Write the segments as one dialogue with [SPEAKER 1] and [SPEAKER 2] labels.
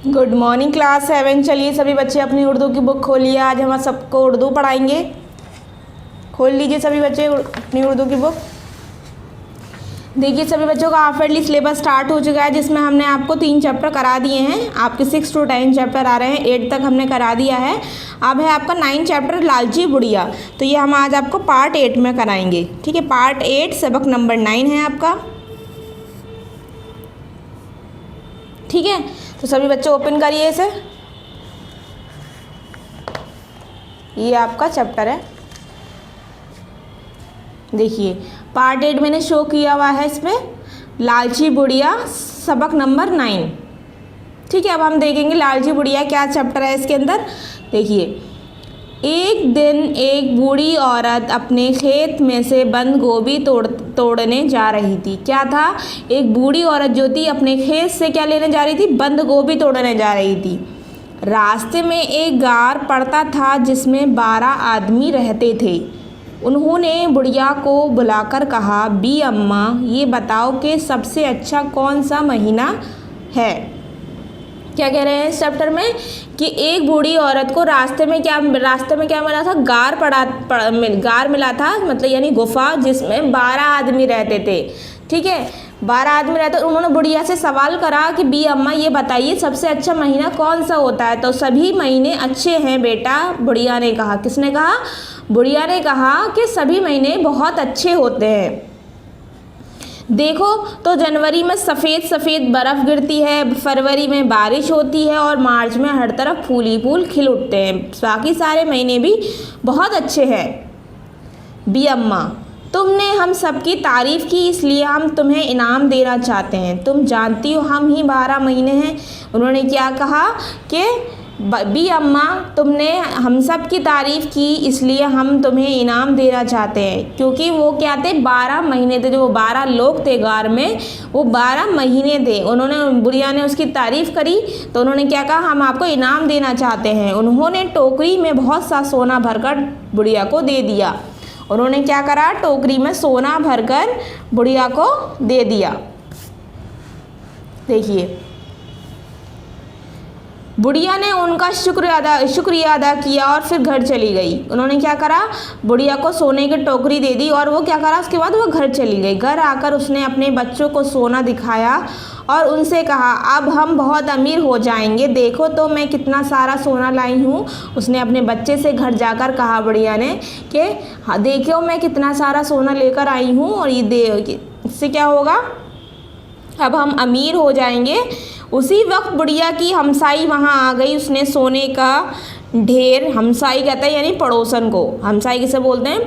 [SPEAKER 1] Good morning class 7। चलिए सभी बच्चे अपनी उर्दू की बुक खोलिए। आज हम सबको उर्दू पढ़ाएंगे। खोल लीजिए सभी बच्चे अपनी उर्दू की बुक। देखिए सभी बच्चों का हाफ ईयरली सिलेबस स्टार्ट हो चुका है, जिसमें हमने आपको 3 चैप्टर करा दिए हैं। आपके 6 to 10 चैप्टर आ रहे हैं, 8 तक हमने करा दिया है। अब है आपका 9 चैप्टर लालची बुढ़िया। तो ये हम आज आपको पार्ट 8 में कराएंगे। ठीक है, पार्ट 8 सबक नंबर 9 है आपका। ठीक है, तो सभी बच्चे ओपन करिए इसे। ये आपका चैप्टर है, देखिए पार्ट 8 मैंने शो किया हुआ है इसमें, लालची बुढ़िया सबक नंबर 9। ठीक है, अब हम देखेंगे लालची बुढ़िया क्या चैप्टर है इसके अंदर। देखिए, एक दिन एक बूढ़ी औरत अपने खेत में से बंद गोभी तोड़ने जा रही थी। क्या था? एक बूढ़ी औरत जो थी अपने खेत से क्या लेने जा रही थी? बंद गोभी तोड़ने जा रही थी। रास्ते में एक गार पड़ता था जिसमें 12 आदमी रहते थे। उन्होंने बुढ़िया को बुलाकर कहा, बी अम्मा, ये बताओ कि सबसे अच्छा कौन सा महीना है। क्या कह रहे हैं इस चैप्टर में कि एक बूढ़ी औरत को रास्ते में क्या मिला था? गार मिला था, मतलब यानी गुफा, जिसमें 12 आदमी रहते थे। ठीक है, 12 आदमी रहते। उन्होंने बुढ़िया से सवाल करा कि बी अम्मा, ये बताइए सबसे अच्छा महीना कौन सा होता है। तो सभी महीने अच्छे हैं बेटा, बुढ़िया ने कहा। किसने कहा? बुढ़िया ने कहा कि सभी महीने बहुत अच्छे होते हैं। देखो तो जनवरी में सफ़ेद सफ़ेद बर्फ़ गिरती है, फरवरी में बारिश होती है और मार्च में हर तरफ फूल ही फूल खिल उठते हैं। बाकी सारे महीने भी बहुत अच्छे हैं। बी अम्मा, तुमने हम सबकी तारीफ़ की, इसलिए हम तुम्हें इनाम देना चाहते हैं। तुम जानती हो हम ही 12 महीने हैं। उन्होंने क्या कहा कि बी अम्मा, तुमने हम सब की तारीफ़ की, इसलिए हम तुम्हें इनाम देना चाहते हैं। क्योंकि वो क्या थे? 12 महीने थे। जो वो 12 लोग थे गार में, वो 12 महीने थे। उन्होंने, बुढ़िया ने उसकी तारीफ़ करी तो उन्होंने क्या कहा? हम आपको इनाम देना चाहते हैं। उन्होंने टोकरी में बहुत सा सोना भरकर बुढ़िया को दे दिया। उन्होंने क्या करा? टोकरी में सोना भरकर बुढ़िया को दे दिया। देखिए, बुढ़िया ने उनका शुक्रिया अदा किया और फिर घर चली गई। उन्होंने क्या करा? बुढ़िया को सोने की टोकरी दे दी और वो क्या करा? उसके बाद वो घर चली गई। घर आकर उसने अपने बच्चों को सोना दिखाया और उनसे कहा, अब हम बहुत अमीर हो जाएंगे, देखो तो मैं कितना सारा सोना लाई हूँ। उसने अपने बच्चे से घर जाकर कहा बुढ़िया ने कि हाँ देखो मैं कितना सारा सोना लेकर आई हूँ और इससे क्या होगा? अब हम अमीर हो जाएंगे। उसी वक्त बुढ़िया की हमसाई वहाँ आ गई। उसने सोने का ढेर, हमसाई कहते हैं यानी पड़ोसन को, हमसाई किसे बोलते हैं?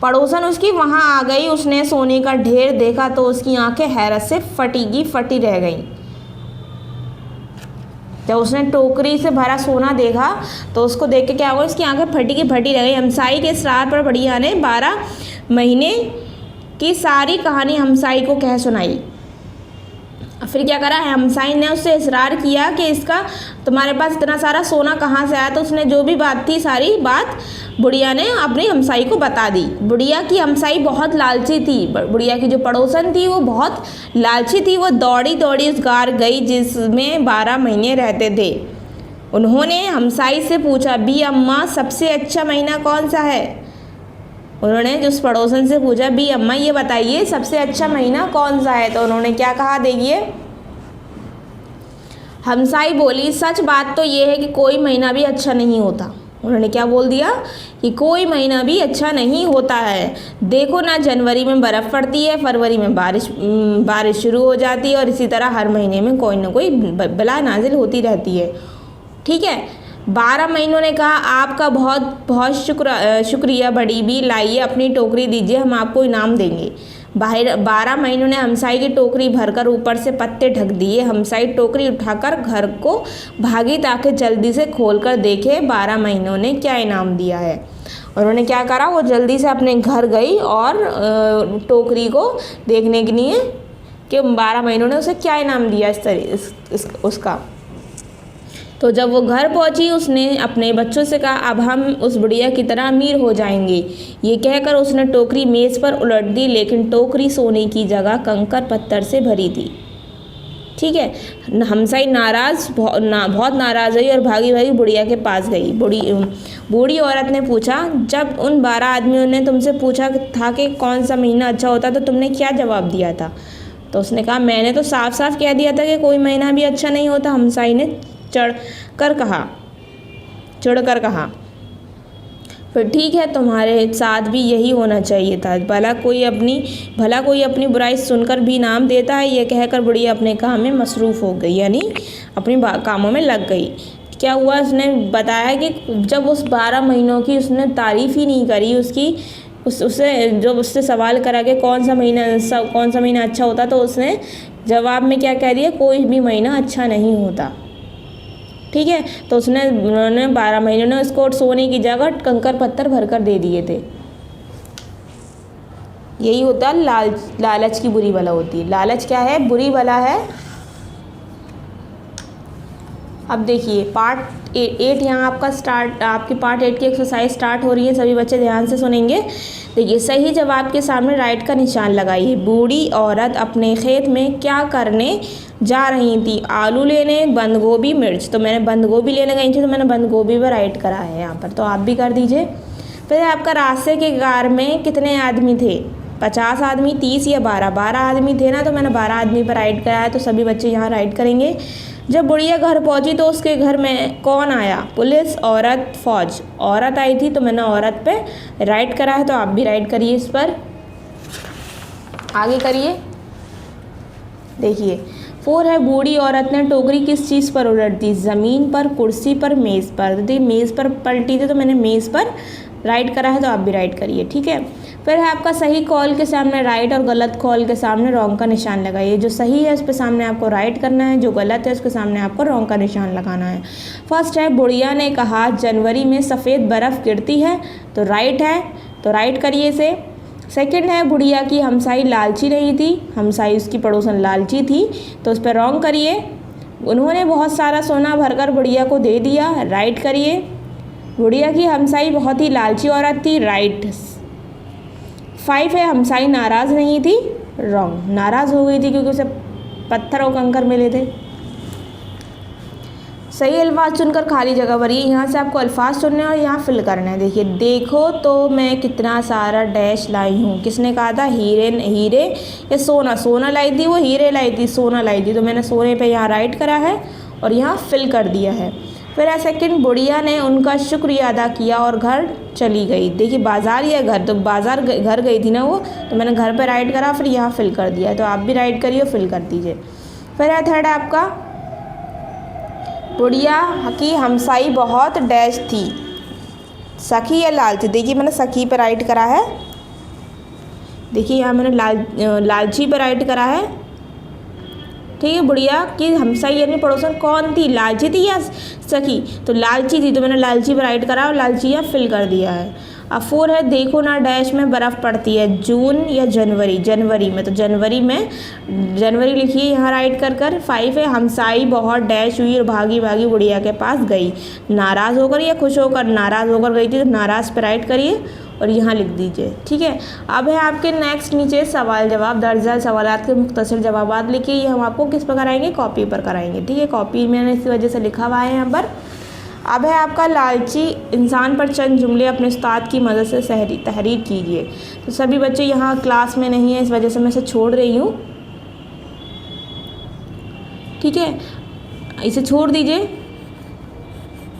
[SPEAKER 1] पड़ोसन उसकी वहाँ आ गई। उसने सोने का ढेर देखा तो उसकी आंखें हैरत से फटी रह गईं। जब उसने टोकरी से भरा सोना देखा तो उसको देख के क्या हुआ? उसकी आंखें फटी रह गई। हमसाई के इसरार पर बुढ़िया ने 12 महीने की सारी कहानी हमसाई को कह सुनाई। फिर क्या करा? हमसाई ने उससे इसरार किया कि इसका तुम्हारे पास इतना सारा सोना कहाँ से आया। तो उसने जो भी बात थी, सारी बात बुढ़िया ने अपनी हमसाई को बता दी। बुढ़िया की हमसाई बहुत लालची थी। बुढ़िया की जो पड़ोसन थी वो बहुत लालची थी। वो दौड़ी उस गार गई जिसमें 12 महीने रहते थे। उन्होंने हमसाई से पूछा, बी अम्मा, सबसे अच्छा महीना कौन सा है? उन्होंने उस पड़ोसन से पूछा, बी अम्मा, ये बताइए सबसे अच्छा महीना कौन सा है। तो उन्होंने क्या कहा? देखिए, हमसाई बोली, सच बात तो ये है कि कोई महीना भी अच्छा नहीं होता। उन्होंने क्या बोल दिया? कि कोई महीना भी अच्छा नहीं होता है। देखो ना, जनवरी में बर्फ़ पड़ती है, फरवरी में बारिश शुरू हो जाती है और इसी तरह हर महीने में कोई ना कोई बला नाजिल होती रहती है। ठीक है, 12 महीनों ने कहा, आपका बहुत बहुत शुक्रिया बड़ी बी, लाइए अपनी टोकरी दीजिए, हम आपको इनाम देंगे। 12 महीनों ने हमसाई की टोकरी भरकर ऊपर से पत्ते ढक दिए। हमसाई टोकरी उठाकर घर को भागी ताकि जल्दी से खोलकर देखे 12 महीनों ने क्या इनाम दिया है। उन्होंने क्या करा? वो जल्दी से अपने घर गई और टोकरी को देखने के लिए कि 12 महीनों ने उसे क्या इनाम दिया उसका। तो जब वो घर पहुंची, उसने अपने बच्चों से कहा, अब हम उस बुढ़िया की तरह अमीर हो जाएंगे। ये कहकर उसने टोकरी मेज़ पर उलट दी, लेकिन टोकरी सोने की जगह कंकड़ पत्थर से भरी थी। ठीक है। हमसाई बहुत नाराज़ हुई और भागी भागी बुढ़िया के पास गई। बूढ़ी औरत ने पूछा, जब उन 12 आदमियों ने तुमसे पूछा था कि कौन सा महीना अच्छा होता तो तुमने क्या जवाब दिया था? तो उसने कहा, मैंने तो साफ साफ कह दिया था कि कोई महीना भी अच्छा नहीं होता। हमसाई ने चिढ़कर कहा, फिर ठीक है, तुम्हारे साथ भी यही होना चाहिए था। भला कोई अपनी बुराई सुनकर भी इनाम देता है। यह कहकर बुढ़िया अपने काम में मसरूफ़ हो गई, यानी अपने कामों में लग गई। क्या हुआ, उसने बताया कि जब उस 12 महीनों की उसने तारीफ़ ही नहीं करी उससे सवाल करा कि कौन सा महीना अच्छा होता, तो उसने जवाब में क्या कह दिया, कोई भी महीना अच्छा नहीं होता। ठीक है, तो उन्होंने 12 महीनों ने उसको सोने की जगह कंकर पत्थर भरकर दे दिए थे। यही होता है लालच की बुरी बला होती है। लालच क्या है, बुरी बला है। अब देखिए पार्ट 8 यहाँ आपकी पार्ट 8 की एक्सरसाइज स्टार्ट हो रही है। सभी बच्चे ध्यान से सुनेंगे। देखिए, सही जवाब के सामने राइट का निशान लगाइए। बूढ़ी औरत अपने खेत में क्या करने जा रही थी? आलू लेने, बंद गोभी, मिर्च। तो मैंने बंद गोभी लेने गई थी, तो मैंने बंद गोभी पर राइट करा है यहाँ पर, तो आप भी कर दीजिए। फिर आपका रास्ते के कार में कितने आदमी थे? 50 आदमी, 30 या 12 आदमी थे ना, तो मैंने 12 आदमी पर राइट करा है, तो सभी बच्चे यहाँ राइट करेंगे। जब बुढ़िया घर पहुंची तो उसके घर में कौन आया? पुलिस, औरत, फौज। औरत आई थी, तो मैंने औरत पे राइट करा है, तो आप भी राइट करिए इस पर। आगे करिए। देखिए 4 है, बूढ़ी औरत ने टोकरी किस चीज़ पर उलट दी? ज़मीन पर, कुर्सी पर, मेज़ पर। तो देखिए मेज़ पर पलटी थी, तो मैंने मेज़ पर राइट करा है, तो आप भी राइट करिए। ठीक है। फिर है आपका सही कॉल के सामने राइट और गलत कॉल के सामने रॉन्ग का निशान लगाइए। जो सही है उस पे सामने आपको राइट करना है, जो गलत है उसके सामने आपको रॉन्ग का निशान लगाना है। फर्स्ट है, बुढ़िया ने कहा जनवरी में सफ़ेद बर्फ़ गिरती है, तो राइट है, तो राइट करिए इसे। सेकंड है, बुढ़िया की हमसाई लालची नहीं थी, हमसाई उसकी पड़ोसन लालची थी, तो उस पर रॉन्ग करिए। उन्होंने बहुत सारा सोना भरकर बुढ़िया को दे दिया, राइट करिए। बुढ़िया की हमसाई बहुत ही लालची औरत थी, राइट। 5 है, हमसाई नाराज़ नहीं थी, रॉन्ग। नाराज़ हो गई थी क्योंकि उसे पत्थर और कंकर मिले थे। सही अल्फाज चुनकर खाली जगह भरिए। यहाँ से आपको अल्फाज चुनने और यहाँ फिल करना है। देखिए, देखो तो मैं कितना सारा डैश लाई हूँ। किसने कहा था? हीरे या सोना लाई थी, वो हीरे लाई थी, सोना लाई थी, तो मैंने सोने पे यहाँ राइट करा है और यहाँ फिल कर दिया है। फिर है सेकंड, बुढ़िया ने उनका शुक्रिया अदा किया और घर चली गई। देखिए बाज़ार या घर, तो बाज़ार घर गई थी ना वो, तो मैंने घर पे राइट करा, फिर यहाँ फिल कर दिया, तो आप भी राइट करिए, फिल कर दीजिए। फिर है थर्ड आपका, बुढ़िया की हमसाई बहुत डैश थी, सखी या लालची। देखिए मैंने सखी पर राइट करा है। देखिए यहाँ मैंने लालची पर राइट करा है। ठीक है, बुढ़िया की हमसाई यानी पड़ोसन कौन थी? लालची थी या सखी? तो लालची थी, तो मैंने लालची पर राइट करा और लालची यहाँ फिल कर दिया है। अब 4 है, देखो ना डैश में बर्फ़ पड़ती है, जून या जनवरी? जनवरी में, तो जनवरी लिखिए यहाँ राइट कर। 5 है, हमसाई बहुत डैश हुई और भागी भागी बुढ़िया के पास गई, नाराज़ होकर या खुश होकर? नाराज़ होकर गई थी, तो नाराज़ पर राइट करिए और यहाँ लिख दीजिए। ठीक है। अब है आपके नेक्स्ट नीचे सवाल जवाब, दर्जन सवालात के मुख्तसर जवाबात लिखिए। ये हम आपको किस पर कराएंगे? कॉपी पर कराएंगे। ठीक है, कॉपी मैंने इसी वजह से लिखा हुआ है यहाँ पर। अब है आपका लालची इंसान पर चंद जुमले अपने उस्ताद की मदद से तहरीर कीजिए। तो सभी बच्चे यहाँ क्लास में नहीं है, इस वजह से मैं इसे छोड़ रही हूँ। ठीक है, इसे छोड़ दीजिए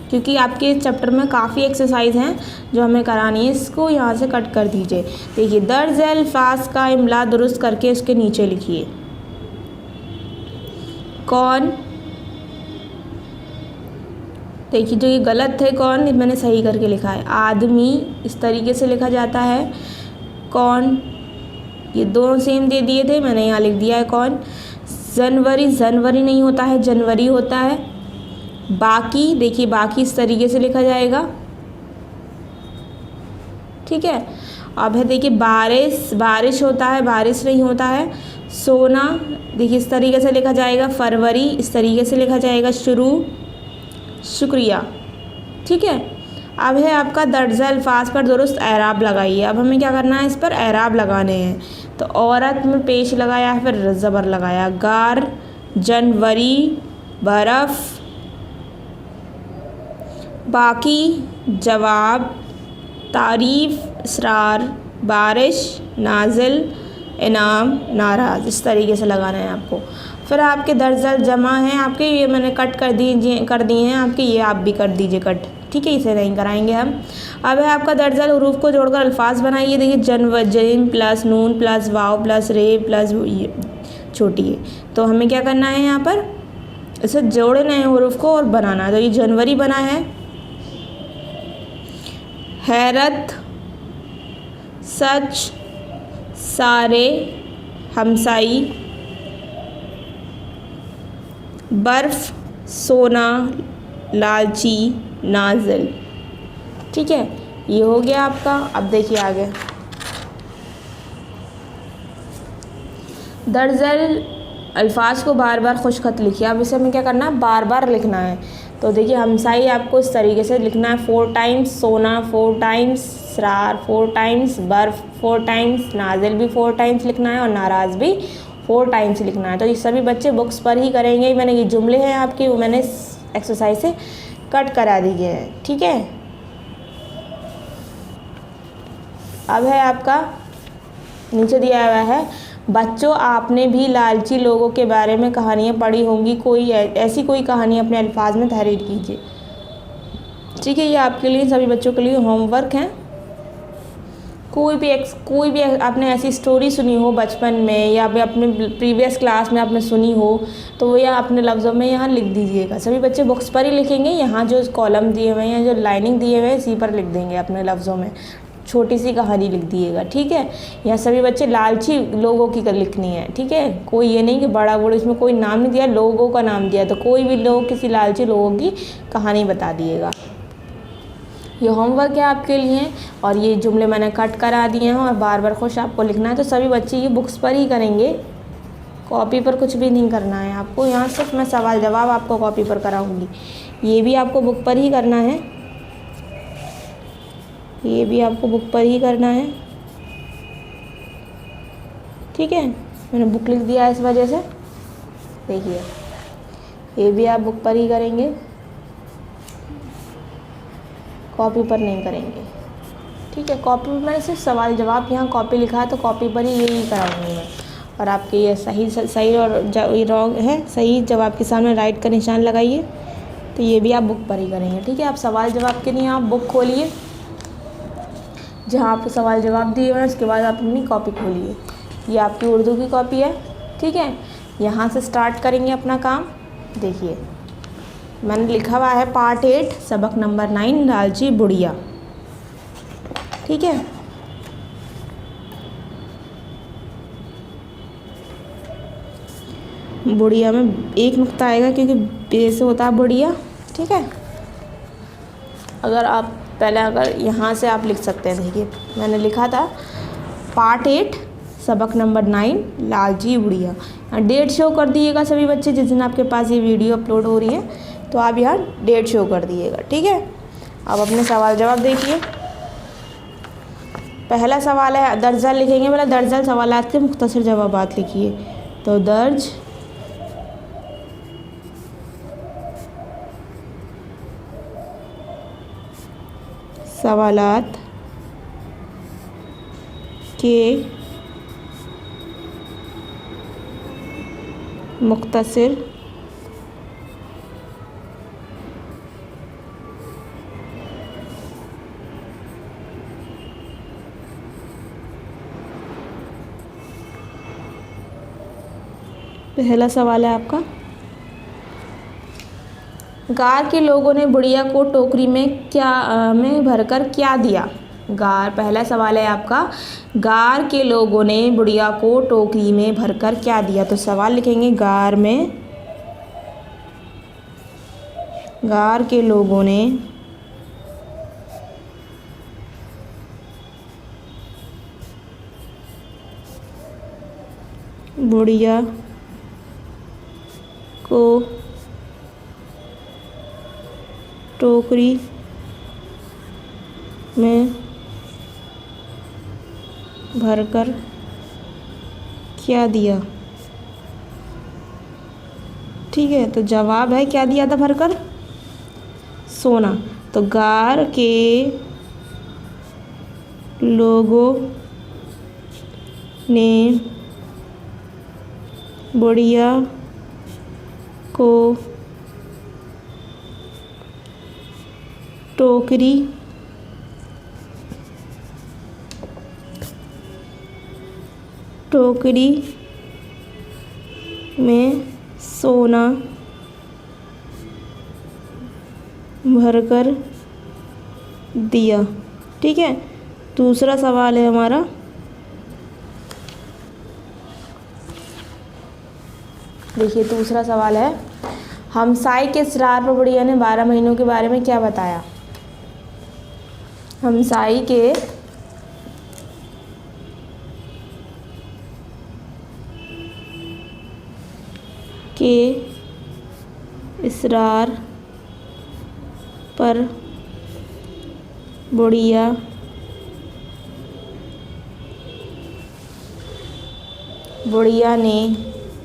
[SPEAKER 1] क्योंकि आपके चैप्टर में काफ़ी एक्सरसाइज हैं जो हमें करानी है। इसको यहाँ से कट कर दीजिए। देखिए, दर्ज अल्फाज का इमला दुरुस्त करके उसके नीचे लिखिए। कौन? देखिए जो ये गलत है, कौन मैंने सही करके लिखा है। आदमी इस तरीके से लिखा जाता है, कौन, ये दोनों सेम दे दिए थे, मैंने यहाँ लिख दिया है कौन। जनवरी नहीं होता है, जनवरी होता है। बाकी, देखिए बाकी इस तरीके से लिखा जाएगा। ठीक है। अब है देखिए बारिश होता है, बारिश नहीं होता है। सोना, देखिए इस तरीके से लिखा जाएगा। फरवरी इस तरीके से लिखा जाएगा। शुक्रिया। ठीक है। अब है आपका दर्ज अल्फाज पर दुरुस्त एराब लगाइए। अब हमें क्या करना है? इस पर एराब लगाने हैं। तो औरत में पेश लगाया, फिर ज़बर लगाया। गार जनवरी बर्फ़, बाकी जवाब तारीफ़, इसरार, बारिश, नाजिल, इनाम, नाराज़। इस तरीके से लगाना है आपको। फिर आपके दर्जल जमा हैं आपके, ये मैंने कट कर दिए हैं आपके, ये आप भी कर दीजिए कट, ठीक है, इसे नहीं कराएंगे हम। अब है आपका दर्जल हुरूफ को जोड़कर अल्फाज बनाइए। देखिए जिन प्लस नून प्लस वाव प्लस रे प्लस ये छोटी है, तो हमें क्या करना है यहाँ पर, इसे जोड़ना है हुरूफ को और बनाना है। तो ये जनवरी बना है, हैरत, सच, सारे, हमसाई, बर्फ़, सोना, लालची, नाजिल। ठीक है, ये हो गया आपका। अब देखिए आगे, दर्जल अल्फाज को बार बार खुशखत लिखिए। अब इसे हमें क्या करना है, बार बार लिखना है। तो देखिए हमसाई आपको इस तरीके से लिखना है, 4 टाइम्स, सोना 4 टाइम्स, इसरार 4 टाइम्स, बर्फ़ 4 टाइम्स, नाजिल भी 4 टाइम्स लिखना है और नाराज़ भी 4 टाइम्स लिखना है। तो ये सभी बच्चे बुक्स पर ही करेंगे। मैंने ये जुमले हैं आपके, वो मैंने एक्सरसाइज से कट करा दिए हैं, ठीक है। अब है आपका नीचे दिया हुआ है, बच्चों आपने भी लालची लोगों के बारे में कहानियाँ पढ़ी होंगी, कोई ऐसी कोई कहानी अपने अल्फाज में तहरीर कीजिए। ठीक है, ये आपके लिए, सभी बच्चों के लिए होमवर्क है। कोई भी आपने ऐसी स्टोरी सुनी हो बचपन में या फिर अपने प्रीवियस क्लास में आपने सुनी हो, तो वो या अपने लफ्ज़ों में यहाँ लिख दीजिएगा। सभी बच्चे बुक्स पर ही लिखेंगे, यहाँ जो कॉलम दिए हुए हैं, जो लाइनिंग दिए हुए हैं, इसी पर लिख देंगे अपने लफ्ज़ों में, छोटी सी कहानी लिख दिएगा। ठीक है, यहाँ सभी बच्चे लालची लोगों की लिखनी है। ठीक है, कोई ये नहीं कि बड़ा बूढ़ा, इसमें कोई नाम नहीं दिया, लोगों का नाम दिया, तो कोई भी लोग किसी लालची लोगों की कहानी बता दिएगा। ये होमवर्क है आपके लिए, और ये जुमले मैंने कट करा दिए हैं और बार बार खुश आपको लिखना है। तो सभी बच्चे ये बुक्स पर ही करेंगे, कॉपी पर कुछ भी नहीं करना है आपको। यहाँ सिर्फ मैं सवाल जवाब आपको कॉपी पर कराऊंगी, ये भी आपको बुक पर ही करना है, ये भी आपको बुक पर ही करना है। ठीक है, मैंने बुक लिख दिया है इस वजह से। देखिए, ये भी आप बुक पर ही करेंगे, कॉपी पर नहीं करेंगे। ठीक है, कॉपी पर मैंने सिर्फ सवाल जवाब यहाँ कॉपी लिखा है, तो कॉपी पर ही यही कराऊंगी मैं। और आपके ये सही और रॉन्ग है, सही जवाब के सामने राइट का निशान लगाइए। तो ये भी आप बुक पर ही करेंगे। ठीक है, आप सवाल जवाब के लिए आप बुक खोलिए, जहाँ आपको सवाल जवाब दिए हुए हैं, उसके बाद आप अपनी कॉपी खोलिए। ये आपकी उर्दू की कॉपी है। ठीक है, यहाँ से स्टार्ट करेंगे अपना काम। देखिए, मैंने लिखा हुआ है पार्ट 8 सबक नंबर 9 लालची बुढ़िया। ठीक है, बुढ़िया में एक नुक्ता आएगा क्योंकि बे से होता है बुढ़िया। ठीक है, अगर यहाँ से आप लिख सकते हैं। देखिए, मैंने लिखा था पार्ट 8 सबक नंबर 9 लालची बुढ़िया। डेट शो कर दिएगा सभी बच्चे, जिस दिन आपके पास ये वीडियो अपलोड हो रही है, तो आप यहाँ डेट शो कर दिएगा। ठीक है, अब अपने सवाल जवाब देखिए। पहला सवाल है, दर्जल लिखेंगे, पहले दर्जल सवालात के मुख्तसर जवाबात लिखिए। तो दर्ज सवालात के मुख्तसर पहला सवाल है आपका, गार के लोगों ने बुढ़िया को टोकरी में भरकर क्या दिया। पहला सवाल है आपका, गार के लोगों ने बुढ़िया को टोकरी में भरकर क्या दिया। तो सवाल लिखेंगे, गार के लोगों ने बुढ़िया को टोकरी में भरकर क्या दिया। ठीक है, तो जवाब है क्या दिया था भरकर, सोना। तो गार के लोगों ने बुढ़िया को टोकरी में सोना भरकर दिया। ठीक है, दूसरा सवाल है हमारा, देखिए दूसरा सवाल है, हमसाई के इसरार पर बुढ़िया ने 12 महीनों के बारे में क्या बताया। हमसाई के इसरार पर बुढ़िया ने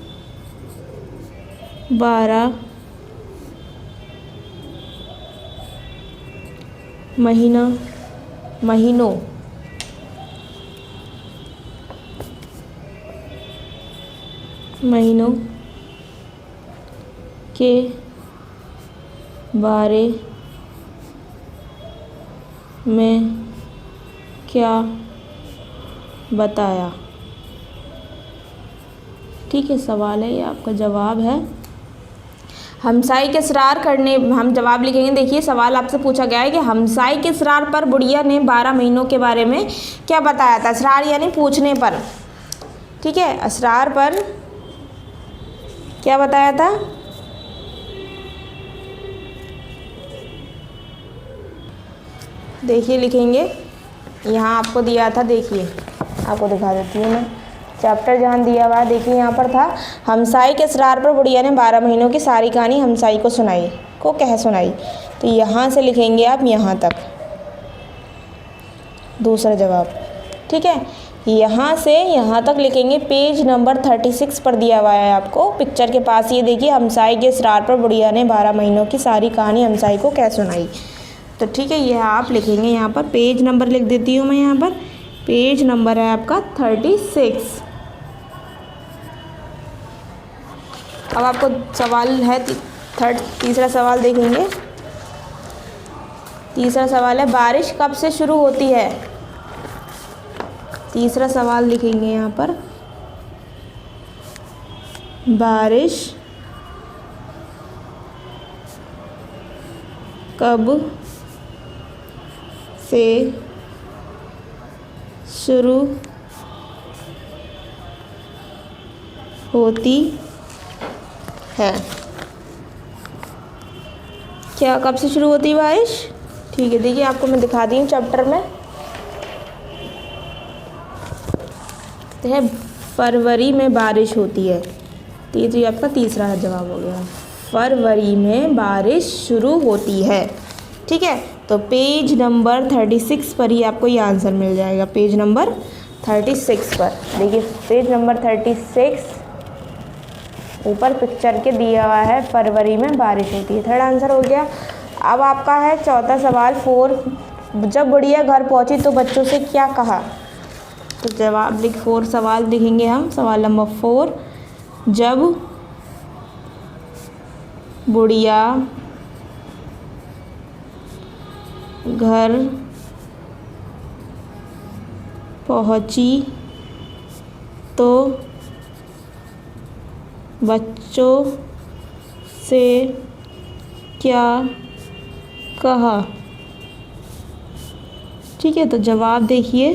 [SPEAKER 1] 12 महीनों के बारे में क्या बताया। ठीक है, सवाल है ये, आपका जवाब है हमसाई के इसरार करने, हम जवाब लिखेंगे। देखिए सवाल आपसे पूछा गया है कि हमसाई के इसरार पर बुढ़िया ने 12 महीनों के बारे में क्या बताया था। इसरार यानी पूछने पर, ठीक है, इसरार पर क्या बताया था। देखिए लिखेंगे, यहाँ आपको दिया था, देखिए आपको दिखा देती हूँ मैं, चैप्टर जहाँ दिया हुआ है, देखिए यहाँ पर था, हमसाई के इसरार पर बुढ़िया ने 12 महीनों की सारी कहानी हमसाई को कह सुनाई। तो यहाँ से लिखेंगे आप यहाँ तक दूसरा जवाब। ठीक है, यहाँ से यहाँ तक लिखेंगे, पेज नंबर 36 पर दिया हुआ है आपको पिक्चर के पास। ये देखिए, हमसाई के इसरार पर बुढ़िया ने 12 महीनों की सारी कहानी हमसाई को कह सुनाई। तो ठीक है, यह आप लिखेंगे यहाँ पर, पेज नंबर लिख देती हूँ मैं यहाँ पर, पेज नंबर है आपका 36। अब आपको सवाल है तीसरा सवाल देखेंगे। तीसरा सवाल है, बारिश कब से शुरू होती है। तीसरा सवाल लिखेंगे यहाँ पर, बारिश कब से शुरू होती है। क्या कब से शुरू होती है बारिश। ठीक है, देखिए आपको मैं दिखा दी हूँ चैप्टर में, तो है फरवरी में बारिश होती है। तो ये आपका तीसरा जवाब हो गया, फरवरी में बारिश शुरू होती है। ठीक है, तो पेज नंबर 36 पर ही आपको ये आंसर मिल जाएगा, पेज नंबर 36 पर। देखिए पेज नंबर 36 ऊपर पिक्चर के दिया हुआ है, फरवरी में बारिश होती है। थर्ड आंसर हो गया। अब आपका है चौथा सवाल 4, जब बुढ़िया घर पहुंची तो बच्चों से क्या कहा। तो जवाब 4 सवाल लिखेंगे हम। सवाल नंबर 4, जब बुढ़िया घर पहुंची तो बच्चों से क्या कहा। ठीक है, तो जवाब देखिए,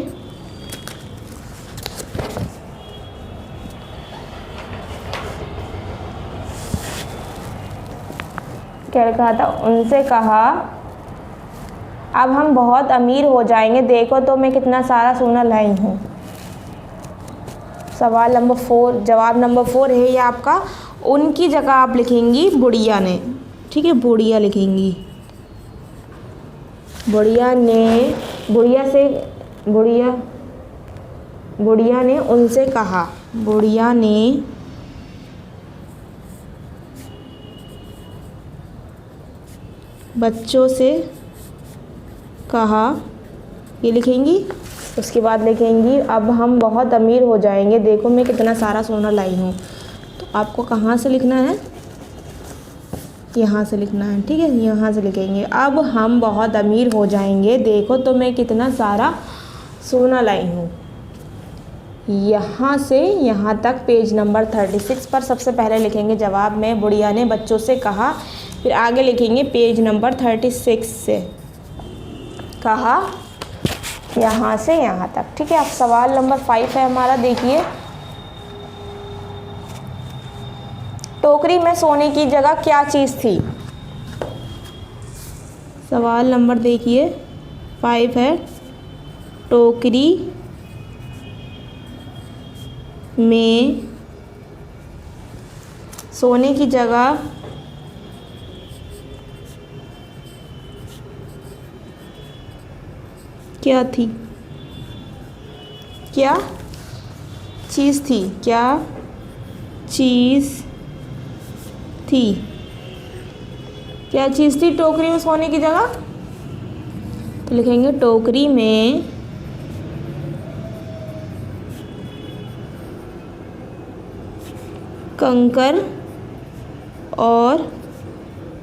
[SPEAKER 1] क्या कहा था, उनसे कहा अब हम बहुत अमीर हो जाएंगे, देखो तो मैं कितना सारा सोना लाई हूँ। सवाल नंबर 4, जवाब नंबर 4 है ये आपका। उनकी जगह आप लिखेंगी बुढ़िया ने। ठीक है, बुढ़िया लिखेंगी, बुढ़िया ने उनसे कहा, बुढ़िया ने बच्चों से कहा, ये लिखेंगी। उसके बाद लिखेंगी अब हम बहुत अमीर हो जाएंगे, देखो मैं कितना सारा सोना लाई हूँ। तो आपको कहाँ से लिखना है, यहाँ से लिखना है, ठीक है। यहाँ से लिखेंगे अब हम बहुत अमीर हो जाएंगे, देखो तो मैं कितना सारा सोना लाई हूँ। यहाँ से यहाँ तक पेज नंबर 36 पर सबसे पहले लिखेंगे जवाब में बुढ़िया ने बच्चों से कहा, फिर आगे लिखेंगे पेज नंबर 36 से कहा, यहाँ से यहाँ तक, ठीक है। अब सवाल नंबर 5 है हमारा, देखिए टोकरी में सोने की जगह क्या चीज़ थी। सवाल नंबर देखिए 5 है, टोकरी में सोने की जगह क्या थी, क्या चीज़ थी, क्या चीज़ थी, क्या चीज़ थी टोकरी में सोने की जगह। तो लिखेंगे टोकरी में कंकर और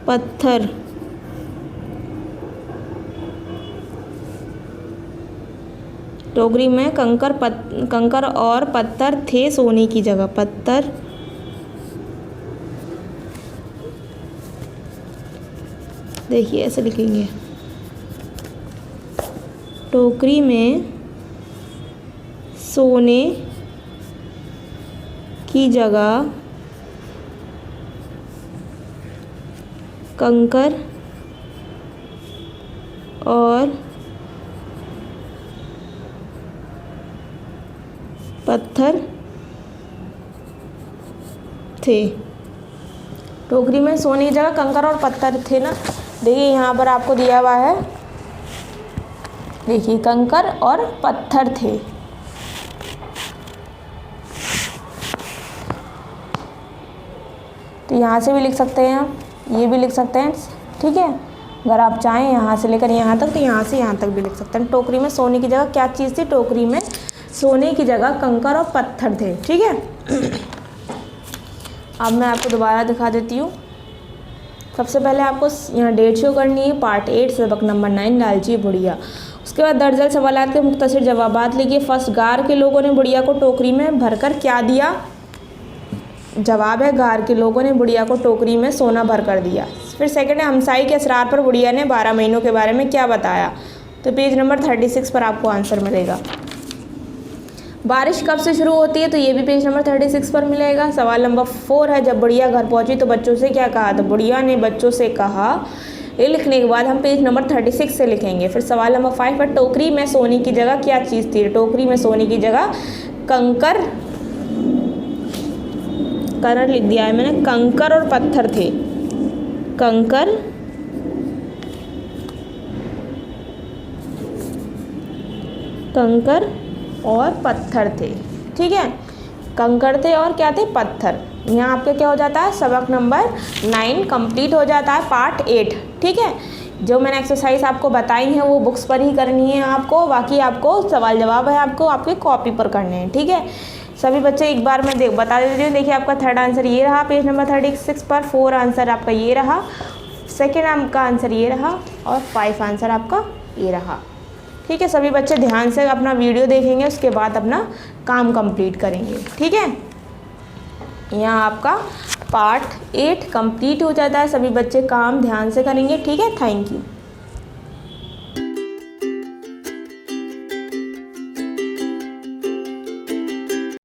[SPEAKER 1] पत्थर, टोकरी में कंकर और पत्थर थे सोने की जगह, पत्थर देखिए ऐसे लिखेंगे, टोकरी में सोने की जगह कंकर और पत्थर थे। टोकरी में सोने की जगह कंकर और पत्थर थे ना, देखिए यहाँ पर आपको दिया हुआ है, देखिए कंकर और पत्थर थे। तो यहाँ से भी लिख सकते हैं आप, ये भी लिख सकते हैं, ठीक है। अगर आप चाहें यहाँ से लेकर यहाँ तक, तो यहाँ से यहाँ तक भी लिख सकते हैं। टोकरी में सोने की जगह क्या चीज़ थी, टोकरी में सोने की जगह कंकर और पत्थर थे, ठीक है। अब मैं आपको दोबारा दिखा देती हूँ। सबसे पहले आपको यहाँ डेट शो करनी है, पार्ट 8 सबक नंबर 9 लालची बुढ़िया। उसके बाद दर्जन सवालात के मुख्तसर जवाबात लिखिए। फर्स्ट, गार के लोगों ने बुढ़िया को टोकरी में भरकर क्या दिया। जवाब है गार के लोगों ने बुढ़िया को टोकरी में सोना भर कर दिया। फिर सेकंड है, हमसाई के असरार पर बुढ़िया ने 12 महीनों के बारे में क्या बताया। तो पेज नंबर 36 पर आपको आंसर मिलेगा। बारिश कब से शुरू होती है, तो ये भी पेज नंबर 36 पर मिलेगा। सवाल नंबर 4 है, जब बुढ़िया घर पहुंची तो बच्चों से क्या कहा। तो बुढ़िया ने बच्चों से कहा। ये लिखने के बाद हम पेज नंबर 36 से लिखेंगे। फिर सवाल नंबर 5 पर, टोकरी में सोने की जगह क्या चीज़ थी। टोकरी में सोने की जगह कंकर लिख दिया है मैंने, कंकर और पत्थर थे। कंकर और पत्थर थे, ठीक है। कंकर थे और क्या थे, पत्थर। यहाँ आपके क्या हो जाता है, सबक नंबर 9 कंप्लीट हो जाता है, पार्ट 8, ठीक है। जो मैंने एक्सरसाइज आपको बताई हैं वो बुक्स पर ही करनी है आपको, बाकी आपको सवाल जवाब है आपको आपके कॉपी पर करने हैं, ठीक है। सभी बच्चे एक बार मैं बता देती हूँ। देखिए आपका थर्ड आंसर ये रहा पेज नंबर 36 पर, 4 आंसर आपका ये रहा, सेकेंड आपका आंसर ये रहा और 5 आंसर आपका ये रहा, ठीक है। सभी बच्चे ध्यान से अपना वीडियो देखेंगे, उसके बाद अपना काम कंप्लीट करेंगे, ठीक है। यहाँ आपका पार्ट 8 कंप्लीट हो जाता है। सभी बच्चे काम ध्यान से करेंगे, ठीक है। Thank you.